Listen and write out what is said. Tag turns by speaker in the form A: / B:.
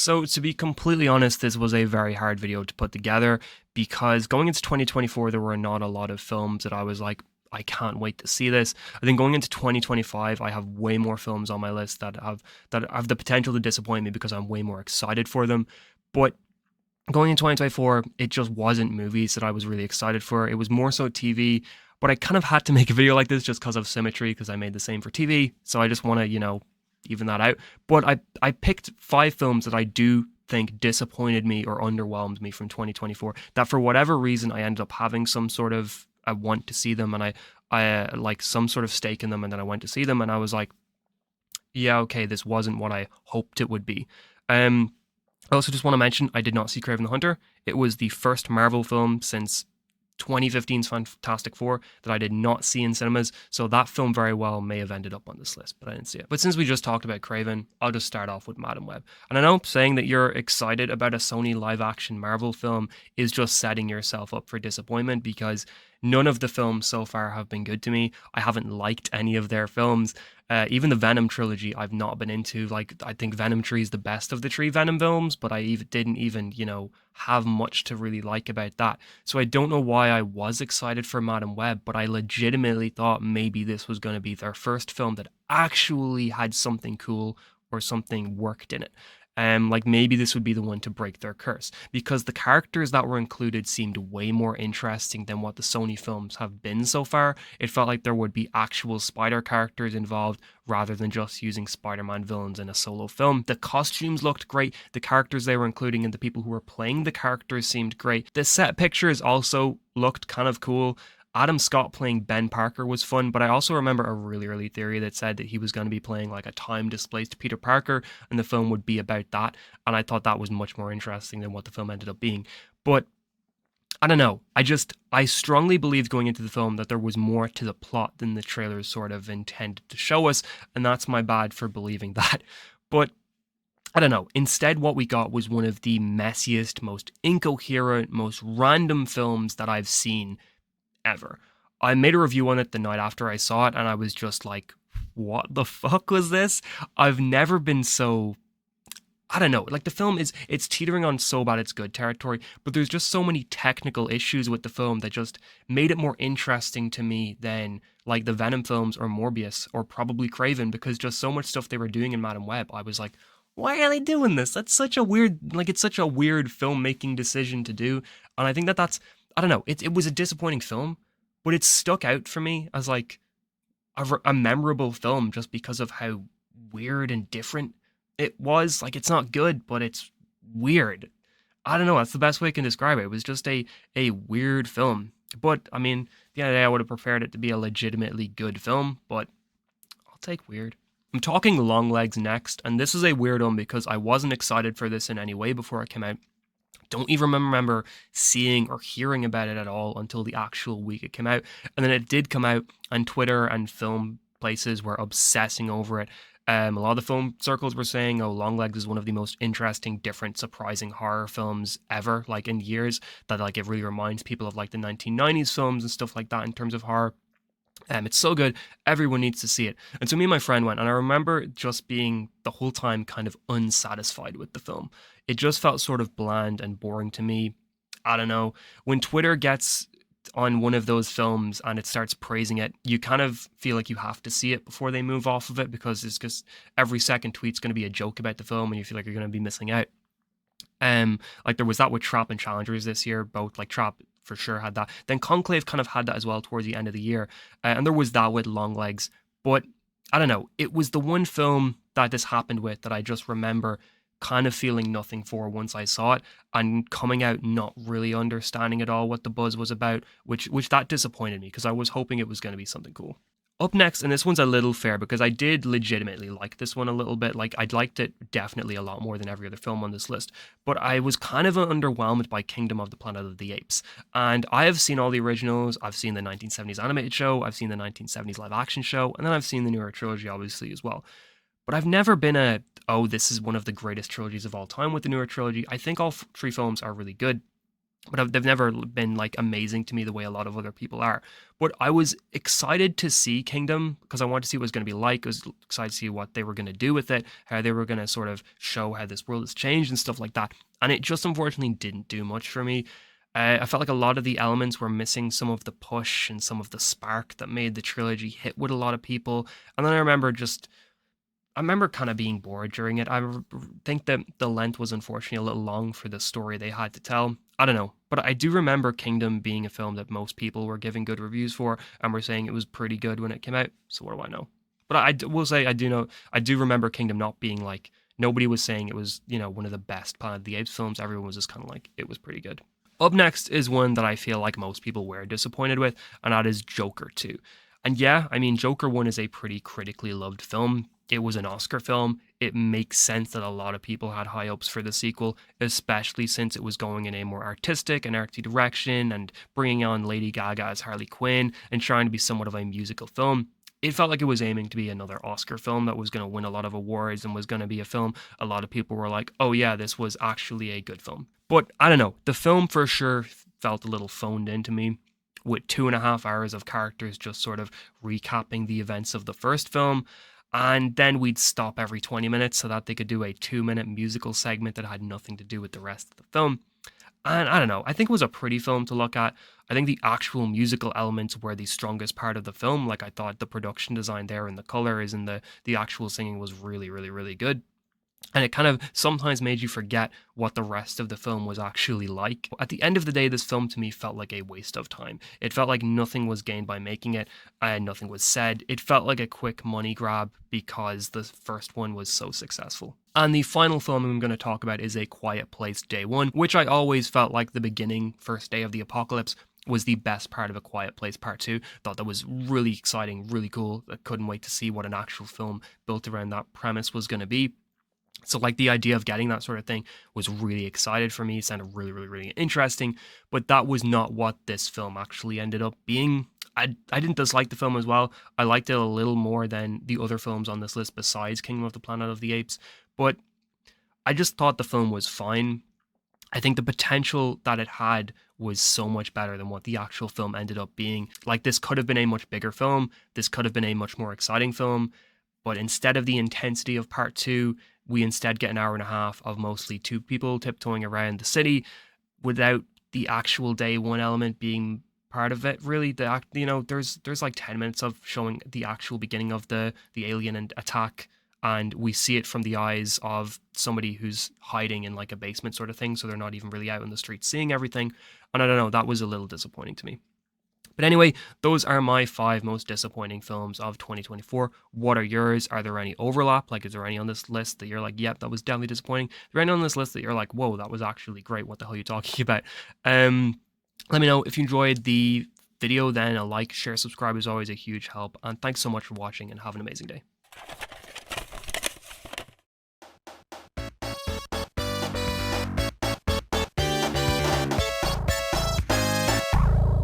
A: So to be completely honest, this was a very hard video to put together because going into 2024, there were not a lot of films that I was like, I can't wait to see this. I think going into 2025, I have way more films on my list that have the potential to disappoint me because I'm way more excited for them. But going in 2024, it just wasn't movies that I was really excited for. It was more so TV. But I kind of had to make a video like this just because of symmetry, because I made the same for TV. So I just want to, even that out. But I picked 5 films that I do think disappointed me or underwhelmed me from 2024, that for whatever reason I ended up having some sort of, I want to see them, and I like some sort of stake in them, and then I went to see them and I was like, yeah, okay, this wasn't what I hoped it would be. I also just want to mention I did not see Kraven the Hunter. It was the first Marvel film since 2015's Fantastic Four that I did not see in cinemas, so that film very well may have ended up on this list, but I didn't see it. But since we just talked about Kraven, I'll just start off with Madam Web. And I know saying that you're excited about a Sony live-action Marvel film is just setting yourself up for disappointment, because none of the films so far have been good to me. I haven't liked any of their films. Even the Venom trilogy, I've not been into. Like, I think Venom 3 is the best of the 3 Venom films, but I didn't even, have much to really like about that. So I don't know why I was excited for Madam Web, but I legitimately thought maybe this was going to be their first film that actually had something cool or something worked in it. Like maybe this would be the one to break their curse, because the characters that were included seemed way more interesting than what the Sony films have been so far. It felt like there would be actual spider characters involved rather than just using Spider-Man villains in a solo film. The costumes looked great. The characters they were including and the people who were playing the characters seemed great. The set pictures also looked kind of cool. Adam Scott playing Ben Parker was fun, but I also remember a really early theory that said that he was going to be playing like a time-displaced Peter Parker, and the film would be about that, and I thought that was much more interesting than what the film ended up being. But I don't know. I strongly believed going into the film that there was more to the plot than the trailers sort of intended to show us, and that's my bad for believing that. But I don't know. Instead, what we got was one of the messiest, most incoherent, most random films that I've seen ever. I made a review on it the night after I saw it, and I was just like, what the fuck was this? I've never been so, I don't know, like the film it's teetering on so bad it's good territory, but there's just so many technical issues with the film that just made it more interesting to me than like the Venom films or Morbius or probably Kraven, because just so much stuff they were doing in Madam Web, I was like, why are they doing this? That's such a weird, like it's such a weird filmmaking decision to do. And I think that's, I don't know, it was a disappointing film, but it stuck out for me as like a memorable film just because of how weird and different it was. Like, it's not good, but it's weird. I don't know, that's the best way I can describe it. It was just a weird film. But I mean, at the end of the day, I would have preferred it to be a legitimately good film, but I'll take weird. I'm talking Longlegs next, and this is a weird one because I wasn't excited for this in any way before it came out. Don't even remember seeing or hearing about it at all until the actual week it came out. And then it did come out, and Twitter and film places were obsessing over it. A lot of the film circles were saying, oh, Longlegs is one of the most interesting, different, surprising horror films ever, like in years, that like it really reminds people of like the 1990s films and stuff like that in terms of horror. It's so good. Everyone needs to see it. And so me and my friend went, and I remember just being the whole time kind of unsatisfied with the film. It just felt sort of bland and boring to me. I don't know. When Twitter gets on one of those films and it starts praising it, you kind of feel like you have to see it before they move off of it, because it's just every second tweet's going to be a joke about the film, and you feel like you're going to be missing out. Like there was that with Trap and Challengers this year, both like Trap for sure had that. Then Conclave kind of had that as well towards the end of the year. And there was that with Longlegs. But I don't know, it was the one film that this happened with that I just remember kind of feeling nothing for once I saw it, and coming out not really understanding at all what the buzz was about, which that disappointed me because I was hoping it was going to be something cool. Up next, and this one's a little fair because I did legitimately like this one a little bit. Like, I'd liked it definitely a lot more than every other film on this list, but I was kind of underwhelmed by Kingdom of the Planet of the Apes. And I have seen all the originals. I've seen the 1970s animated show, I've seen the 1970s live action show, and then I've seen the newer trilogy, obviously, as well. But I've never been oh, this is one of the greatest trilogies of all time with the newer trilogy. I think all 3 films are really good. but they've never been like amazing to me the way a lot of other people are. But I was excited to see Kingdom because I wanted to see what it was going to be like. I was excited to see what they were going to do with it, how they were going to sort of show how this world has changed and stuff like that. And it just unfortunately didn't do much for me. I felt like a lot of the elements were missing some of the push and some of the spark that made the trilogy hit with a lot of people. And then I remember kind of being bored during it. Think that the length was unfortunately a little long for the story they had to tell. I don't know. But I do remember Kingdom being a film that most people were giving good reviews for and were saying it was pretty good when it came out. So what do I know? But will say I do remember Kingdom not being like, nobody was saying it was, one of the best Planet of the Apes films. Everyone was just kind of like, it was pretty good. Up next is one that I feel like most people were disappointed with, and that is Joker 2. And yeah, I mean, Joker 1 is a pretty critically loved film. It was an Oscar film. It makes sense that a lot of people had high hopes for the sequel, especially since it was going in a more artistic and artsy direction and bringing on Lady Gaga as Harley Quinn and trying to be somewhat of a musical film. It felt like it was aiming to be another Oscar film that was going to win a lot of awards and was going to be a film a lot of people were like, oh yeah, this was actually a good film. But I don't know, the film for sure felt a little phoned in to me, with 2.5 hours of characters just sort of recapping the events of the first film. And then we'd stop every 20 minutes so that they could do a 2-minute musical segment that had nothing to do with the rest of the film. And I don't know, I think it was a pretty film to look at. I think the actual musical elements were the strongest part of the film. Like, I thought the production design there and the colors and the actual singing was really, really, really good. And it kind of sometimes made you forget what the rest of the film was actually like. At the end of the day, this film to me felt like a waste of time. It felt like nothing was gained by making it, and nothing was said. It felt like a quick money grab because the first one was so successful. And the final film I'm going to talk about is A Quiet Place Day One, which I always felt like the beginning, first day of the apocalypse, was the best part of A Quiet Place Part 2. Thought that was really exciting, really cool. I couldn't wait to see what an actual film built around that premise was going to be. So like the idea of getting that sort of thing was really excited for me. It sounded really, really, really interesting. But that was not what this film actually ended up being. I didn't dislike the film as well. I liked it a little more than the other films on this list besides Kingdom of the Planet of the Apes. But I just thought the film was fine. I think the potential that it had was so much better than what the actual film ended up being. Like, this could have been a much bigger film. This could have been a much more exciting film. But instead of the intensity of part two, we instead get an hour and a half of mostly two people tiptoeing around the city without the actual day one element being part of it. Really, there's like 10 minutes of showing the actual beginning of the alien and attack, and we see it from the eyes of somebody who's hiding in like a basement sort of thing, so they're not even really out in the street seeing everything. And I don't know, that was a little disappointing to me. But anyway, those are my 5 most disappointing films of 2024. What are yours? Are there any overlap? Like, is there any on this list that you're like, yep, that was definitely disappointing? Is there any on this list that you're like, whoa, that was actually great? What the hell are you talking about? Let me know if you enjoyed the video. Then a like, share, subscribe is always a huge help. And thanks so much for watching, and have an amazing day.